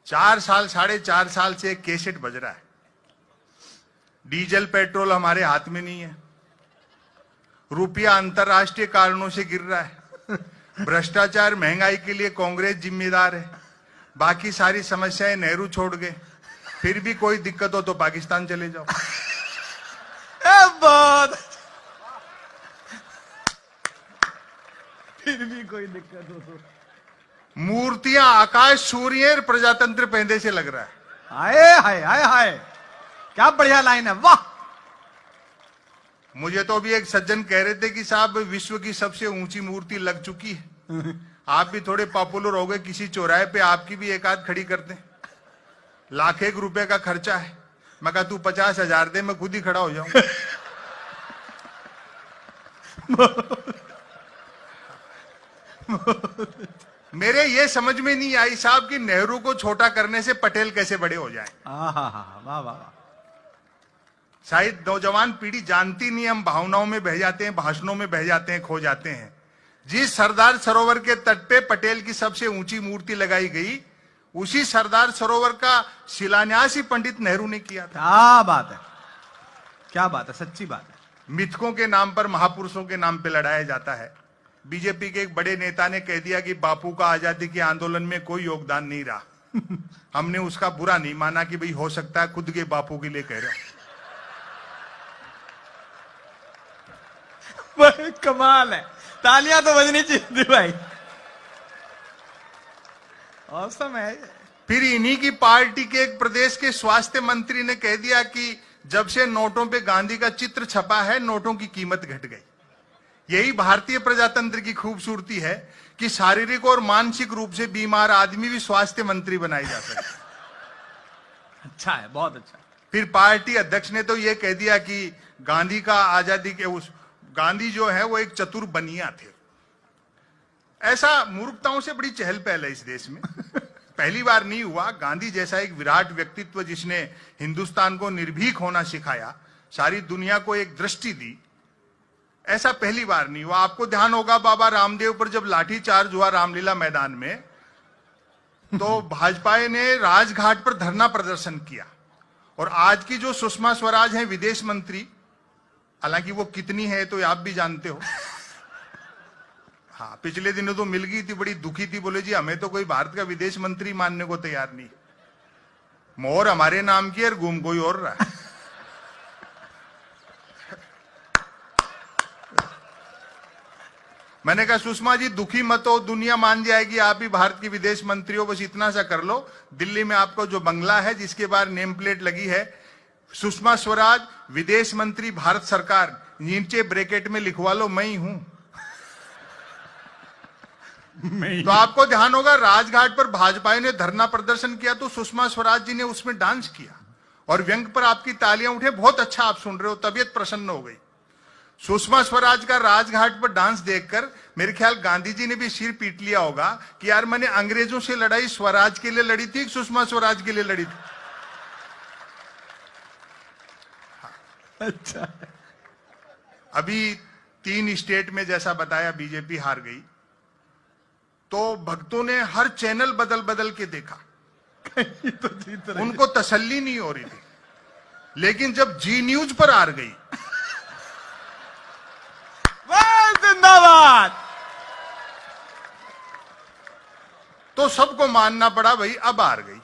4 साल 4.5 साल से एक कैसेट बज रहा है, डीजल पेट्रोल हमारे हाथ में नहीं है, रुपया अंतरराष्ट्रीय कारणों से गिर रहा है, भ्रष्टाचार महंगाई के लिए कांग्रेस जिम्मेदार है, बाकी सारी समस्याएं नेहरू छोड़ गए, फिर भी कोई दिक्कत हो तो पाकिस्तान चले जाओ। बहुत फिर भी कोई दिक्कत हो तो मूर्तियां आकाश सूर्य प्रजातंत्र पहले से लग रहा है। हाय हाय हाय हाय, क्या बढ़िया लाइन है, वाह। मुझे तो अभी एक सज्जन कह रहे थे कि साहब विश्व की सबसे ऊंची मूर्ति लग चुकी है, आप भी थोड़े पॉपुलर हो गए, किसी चौराहे पे आपकी भी एक आध खड़ी कर दें, ₹1,00,000 का खर्चा है। मैं कहा तू 50,000 दे, मैं खुद ही खड़ा हो जाऊं। मेरे ये समझ में नहीं आई साहब कि नेहरू को छोटा करने से पटेल कैसे बड़े हो जाएं। वाह वाह वाह। शायद नौजवान पीढ़ी जानती नहीं, हम भावनाओं में बह जाते हैं, भाषणों में बह जाते हैं, खो जाते हैं। जिस सरदार सरोवर के तट पे पटेल की सबसे ऊंची मूर्ति लगाई गई, उसी सरदार सरोवर का शिलान्यास ही पंडित नेहरू ने किया था। क्या बात है, क्या बात है, सच्ची बात है। मिथकों के नाम पर महापुरुषों के नाम पे लड़ाया जाता है। बीजेपी के एक बड़े नेता ने कह दिया कि बापू का आजादी के आंदोलन में कोई योगदान नहीं रहा। हमने उसका बुरा नहीं माना कि भाई हो सकता है खुद के बापू के लिए कह रहे हो। कमाल है, तालियां तो बजनी चाहिए भाई, औसम है। फिर इन्हीं की पार्टी के एक प्रदेश के स्वास्थ्य मंत्री ने कह दिया कि जब से नोटों पे गांधी का चित्र छपा है, नोटों की कीमत घट गई। यही भारतीय प्रजातंत्र की खूबसूरती है कि शारीरिक और मानसिक रूप से बीमार आदमी भी स्वास्थ्य मंत्री बनाई जा सकता है। अच्छा है, बहुत अच्छा। फिर पार्टी अध्यक्ष ने तो यह कह दिया कि गांधी का आजादी के उस गांधी जो है वो एक चतुर बनिया थे। ऐसा मूर्खताओं से बड़ी चहल पहल है इस देश में। पहली बार नहीं हुआ, गांधी जैसा एक विराट व्यक्तित्व जिसने हिंदुस्तान को निर्भीक होना सिखाया, सारी दुनिया को एक दृष्टि दी, ऐसा पहली बार नहीं हुआ। आपको ध्यान होगा बाबा रामदेव पर जब लाठीचार्ज हुआ रामलीला मैदान में, तो भाजपा ने राजघाट पर धरना प्रदर्शन किया। और आज की जो सुषमा स्वराज हैं विदेश मंत्री, हालांकि वो कितनी है तो आप भी जानते हो। हाँ, पिछले दिनों तो मिल गई थी, बड़ी दुखी थी, बोले जी हमें तो कोई भारत का विदेश मंत्री मानने को तैयार नहीं, मोहर हमारे नाम की और घूम कोई और रहा है। मैंने कहा सुषमा जी दुखी मत हो, दुनिया मान जाएगी आप ही भारत की विदेश मंत्री हो, बस इतना सा कर लो, दिल्ली में आपको जो बंगला है जिसके बाहर नेम प्लेट लगी है सुषमा स्वराज विदेश मंत्री भारत सरकार, नीचे ब्रैकेट में लिखवा लो मैं ही हूं। तो आपको ध्यान होगा राजघाट पर भाजपा ने धरना प्रदर्शन किया तो सुषमा स्वराज जी ने उसमें डांस किया और व्यंग पर आपकी तालियां उठे। बहुत अच्छा आप सुन रहे हो, तबीयत प्रसन्न हो गई। सुषमा स्वराज का राजघाट पर डांस देखकर मेरे ख्याल गांधी जी ने भी सिर पीट लिया होगा कि यार मैंने अंग्रेजों से लड़ाई स्वराज के लिए लड़ी थी, सुषमा स्वराज के लिए लड़ी थी। अच्छा, अभी 3 स्टेट में जैसा बताया बीजेपी हार गई, तो भक्तों ने हर चैनल बदल बदल के देखा, तो जीत रहे। उनको तसल्ली नहीं हो रही थी। लेकिन जब जी न्यूज पर हार गई, जिंदाबाद, तो सबको मानना पड़ा भाई अब हार गई।